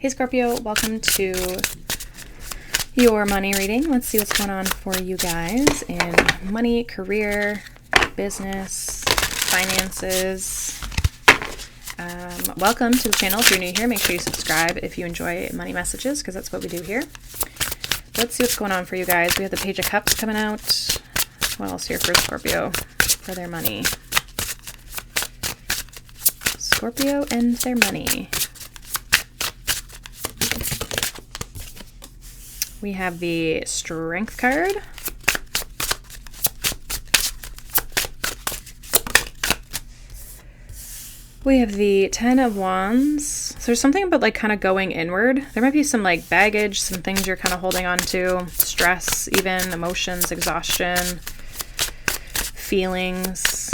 Hey Scorpio, welcome to your money reading. Let's see what's going on for you guys in money, career, business, finances. Welcome to the channel. If you're new here, make sure you subscribe if you enjoy money messages, because that's what we do here. Let's see what's going on for you guys. We have the Page of Cups coming out. What else here for Scorpio for their money? Scorpio and their money. We have the Strength card. We have the Ten of Wands. So there's something about like kind of going inward. There might be some like baggage, some things you're kind of holding on to, stress, even emotions, exhaustion, feelings.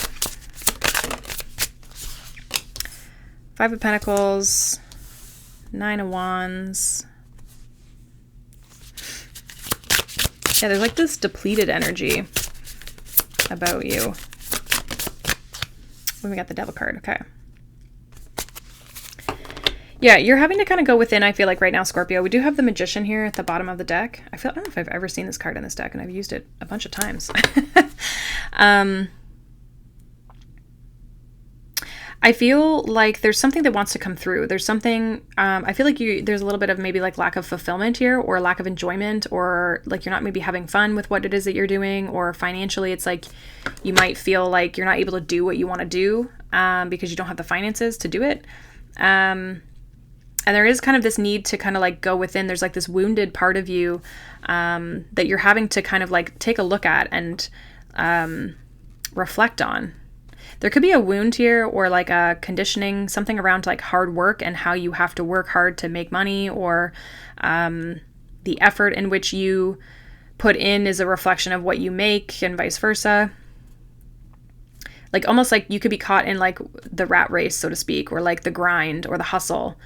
Five of Pentacles, Nine of Wands. Yeah, there's like this depleted energy about you. When we got the Devil card, okay. Yeah, you're having to kind of go within, I feel like right now, Scorpio. We do have the Magician here at the bottom of the deck. I don't know if I've ever seen this card in this deck, and I've used it a bunch of times. I feel like there's something that wants to come through. There's something, I feel like there's a little bit of maybe like lack of fulfillment here, or lack of enjoyment, or like you're not maybe having fun with what it is that you're doing, or financially it's like you might feel like you're not able to do what you want to do because you don't have the finances to do it. And there is kind of this need to kind of like go within. There's like this wounded part of you that you're having to kind of like take a look at and reflect on. There could be a wound here, or like a conditioning, something around like hard work and how you have to work hard to make money, or the effort in which you put in is a reflection of what you make, and vice versa. Like almost like you could be caught in like the rat race, so to speak, or like the grind or the hustle.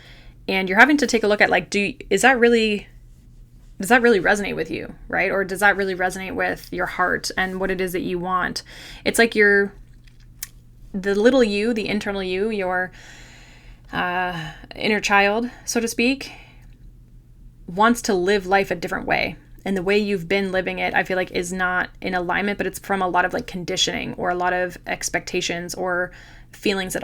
And you're having to take a look at like, does that really resonate with you, right? Or does that really resonate with your heart and what it is that you want? It's like the little you, the internal you, your inner child, so to speak, wants to live life a different way. And the way you've been living it, I feel like, is not in alignment, but it's from a lot of like conditioning, or a lot of expectations, or feelings that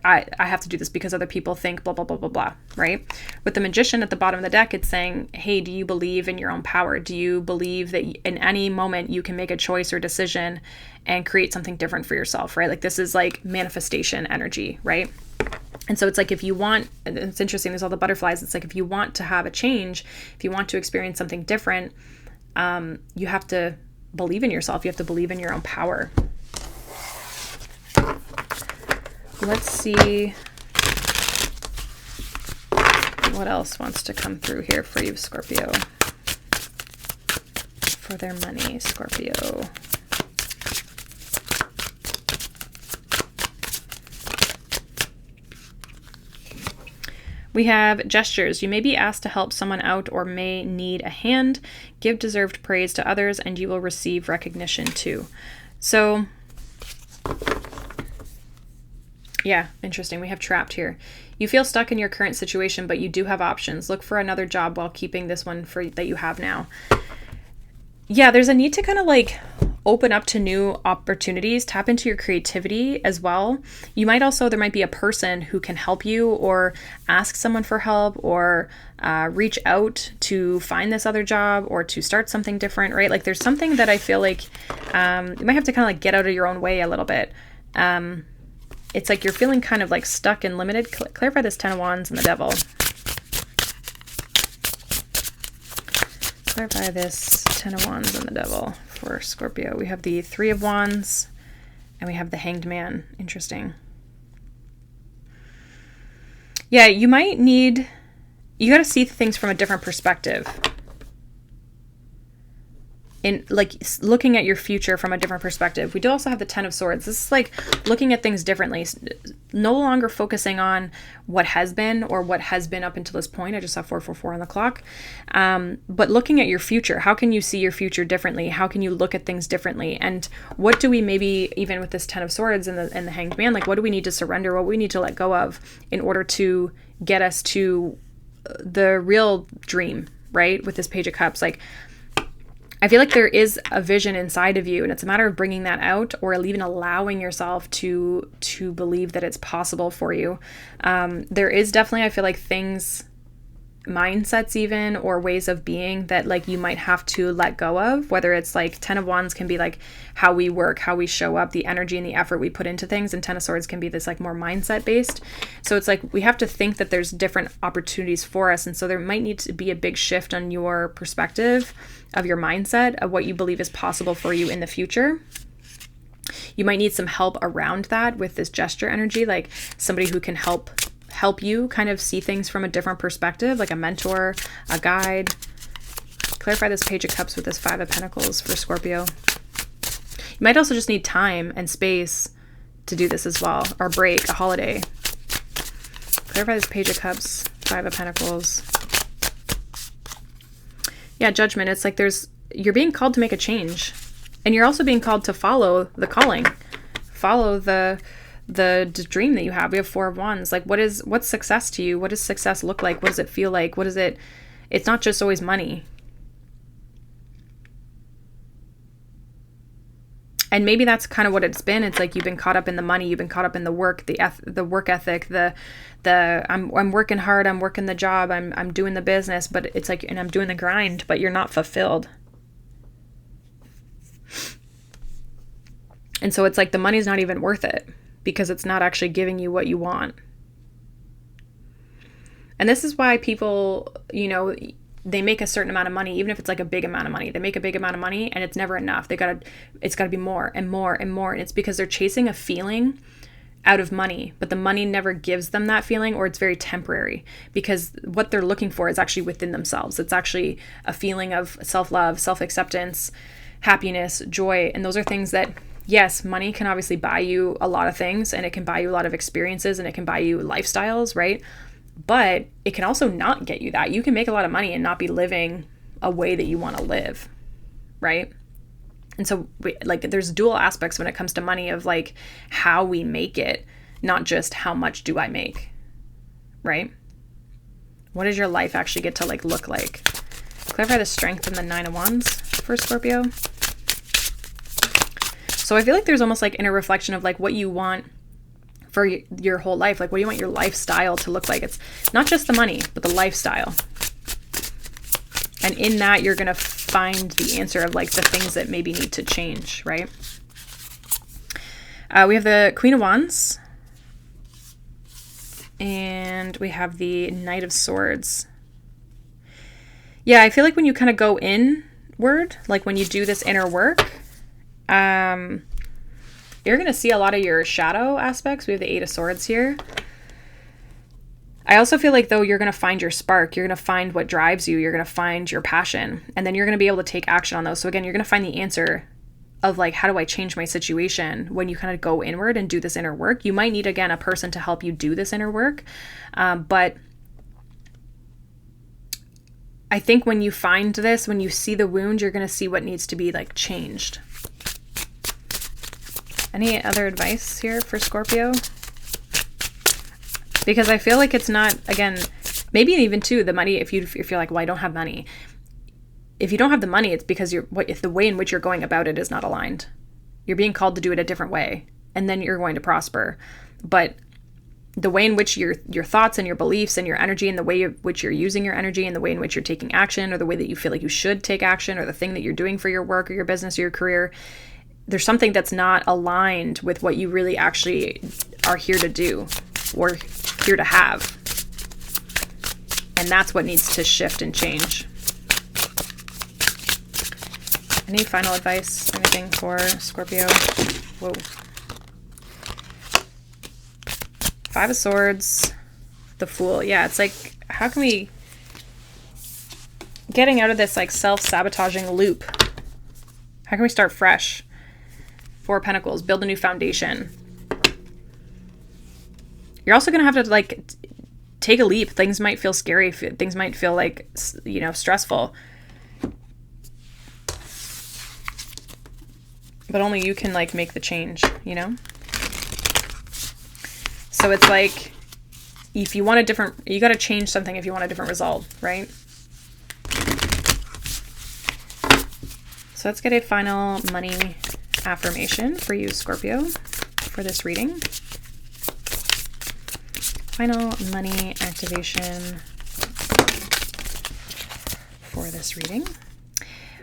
I have to do this because other people think blah, blah, blah, blah, blah, right? With the Magician at the bottom of the deck, it's saying, hey, do you believe in your own power? Do you believe that in any moment you can make a choice or decision and create something different for yourself, right? Like this is like manifestation energy, right? And so it's like, if you want, it's interesting, there's all the butterflies. It's like, if you want to have a change, if you want to experience something different, you have to believe in yourself. You have to believe in your own power. Let's see what else wants to come through here for you, Scorpio. For their money, Scorpio. We have gestures. You may be asked to help someone out or may need a hand. Give deserved praise to others and you will receive recognition too. So, yeah, interesting. We have trapped here. You feel stuck in your current situation, but you do have options. Look for another job while keeping this one that you have now. Yeah, there's a need to kind of like open up to new opportunities, tap into your creativity as well. You might also, there might be a person who can help you, or ask someone for help, or reach out to find this other job, or to start something different, right? Like there's something that I feel like you might have to kind of like get out of your own way a little bit. It's like you're feeling kind of like stuck and limited. Clarify this Ten of Wands and the Devil. Clarify this Ten of Wands and the Devil for Scorpio. We have the Three of Wands and we have the Hanged Man. Interesting. Yeah, you got to see things from a different perspective. In like looking at your future from a different perspective. We do also have the Ten of Swords. This is like looking at things differently. No longer focusing on what has been, or what has been up until this point. I just saw 444 on the clock. But looking at your future. How can you see your future differently? How can you look at things differently? And what do we, maybe even with this Ten of Swords and the Hanged Man, like what do we need to surrender? What we need to let go of in order to get us to the real dream, right? With this Page of Cups, like, I feel like there is a vision inside of you, and it's a matter of bringing that out, or even allowing yourself to believe that it's possible for you. There is definitely, I feel like, things, mindsets even, or ways of being that like you might have to let go of, whether it's like 10 of Wands can be like how we work, how we show up, the energy and the effort we put into things, and 10 of Swords can be this like more mindset based. So it's like we have to think that there's different opportunities for us, and so there might need to be a big shift on your perspective of your mindset of what you believe is possible for you in the future. You might need some help around that with this gesture energy, like somebody who can help you kind of see things from a different perspective, like a mentor, a guide. Clarify this Page of Cups with this Five of Pentacles for Scorpio. You might also just need time and space to do this as well, or break, a holiday. Clarify this Page of Cups, Five of Pentacles. Yeah, Judgment. It's like you're being called to make a change, and you're also being called to follow the calling, follow the dream that you have. We have Four of Wands. Like, what's success to you? What does success look like? What does it feel like? It's not just always money. And maybe that's kind of what it's been. It's like you've been caught up in the money, you've been caught up in the work, the work ethic, I'm working hard, I'm working the job, I'm doing the business, but it's like, and I'm doing the grind, but you're not fulfilled. And so it's like the money's not even worth it, because it's not actually giving you what you want. And this is why people, they make a certain amount of money, even if it's like a big amount of money. They make a big amount of money and it's never enough. It's got to be more and more and more. And it's because they're chasing a feeling out of money, but the money never gives them that feeling, or it's very temporary, because what they're looking for is actually within themselves. It's actually a feeling of self-love, self-acceptance, happiness, joy. And those are things that, yes, money can obviously buy you a lot of things, and it can buy you a lot of experiences, and it can buy you lifestyles, right? But it can also not get you that. You can make a lot of money and not be living a way that you want to live, right? And so there's dual aspects when it comes to money, of like how we make it, not just how much do I make, right? What does your life actually get to like look like? Clarify the Strength and the Nine of Wands for Scorpio. So I feel like there's almost like inner reflection of like what you want for your whole life. Like, what do you want your lifestyle to look like? It's not just the money, but the lifestyle. And in that, you're going to find the answer of like the things that maybe need to change, right? We have the Queen of Wands. And we have the Knight of Swords. Yeah, I feel like when you kind of go inward, like when you do this inner work, you're going to see a lot of your shadow aspects. We have the Eight of Swords here. I also feel like, though, you're going to find your spark. You're going to find what drives you. You're going to find your passion. And then you're going to be able to take action on those. So again, you're going to find the answer of like, how do I change my situation when you kind of go inward and do this inner work? You might need, again, a person to help you do this inner work. But I think when you find this, when you see the wound, you're going to see what needs to be like changed. Any other advice here for Scorpio? Because I feel like it's not, again, maybe even too, the money, if you're like, well, I don't have money. If you don't have the money, it's because if the way in which you're going about it is not aligned. You're being called to do it a different way, and then you're going to prosper. But the way in which your thoughts and your beliefs and your energy, and the way in which you're using your energy, and the way in which you're taking action, or the way that you feel like you should take action, or the thing that you're doing for your work or your business or your career, there's something that's not aligned with what you really actually are here to do or here to have. And that's what needs to shift and change. Any final advice, anything for Scorpio? Whoa. Five of Swords, the Fool. Yeah, it's like, how can we, getting out of this like self-sabotaging loop, how can we start fresh? Four of Pentacles, build a new foundation. You're also going to have to like take a leap. Things might feel scary. Things might feel like, stressful. But only you can like make the change, So it's like if you want a different, you got to change something if you want a different result, right? So let's get a final money affirmation for you, Scorpio, for this reading. Final money activation for this reading.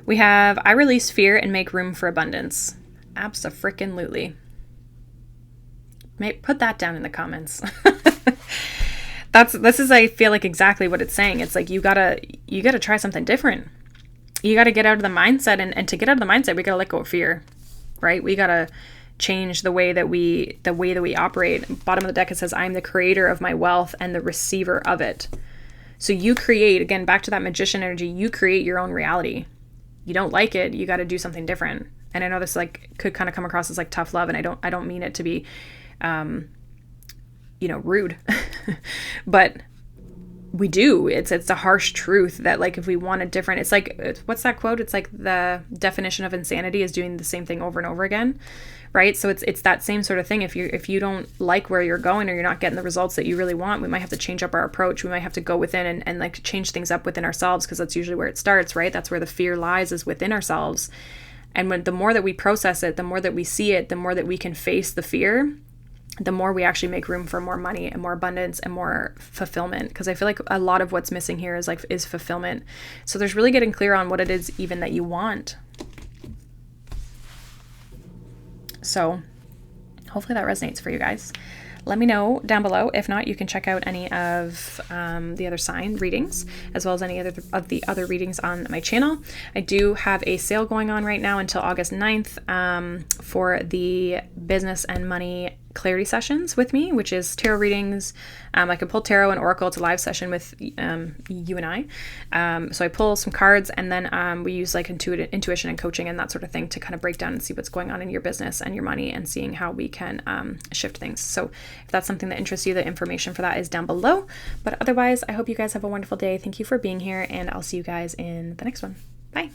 We have, I release fear and make room for abundance. Abso-frickin-lutely. Put that down in the comments. This is, I feel like, exactly what it's saying. It's like, you gotta try something different. You gotta get out of the mindset, and to get out of the mindset, we gotta let go of fear, right? We gotta change the way that we operate. Bottom of the deck, it says, I'm the creator of my wealth and the receiver of it. So you create, again, back to that magician energy, you create your own reality. You don't like it, you got to do something different. And I know this like could kind of come across as like tough love, and I don't mean it to be rude. But we do. It's a harsh truth that, like, if we want a different, it's like, what's that quote? It's like the definition of insanity is doing the same thing over and over again, right? So it's that same sort of thing. If you don't like where you're going, or you're not getting the results that you really want, we might have to change up our approach. We might have to go within and like change things up within ourselves, because that's usually where it starts, right? That's where the fear lies, is within ourselves. And the more that we process it, the more that we see it, the more that we can face the fear, the more we actually make room for more money and more abundance and more fulfillment. Because I feel like a lot of what's missing here is fulfillment. So there's really getting clear on what it is even that you want. So hopefully that resonates for you guys. Let me know down below. If not, you can check out any of the other sign readings, as well as any other of the other readings on my channel. I do have a sale going on right now until August 9th for the business and money clarity sessions with me, which is tarot readings. I can pull tarot and oracle. It's a live session with you and I. So I pull some cards, and then we use like intuition and coaching and that sort of thing to kind of break down and see what's going on in your business and your money, and seeing how we can shift things. So if that's something that interests you, the information for that is down below. But otherwise, I hope you guys have a wonderful day. Thank you for being here, and I'll see you guys in the next one. Bye.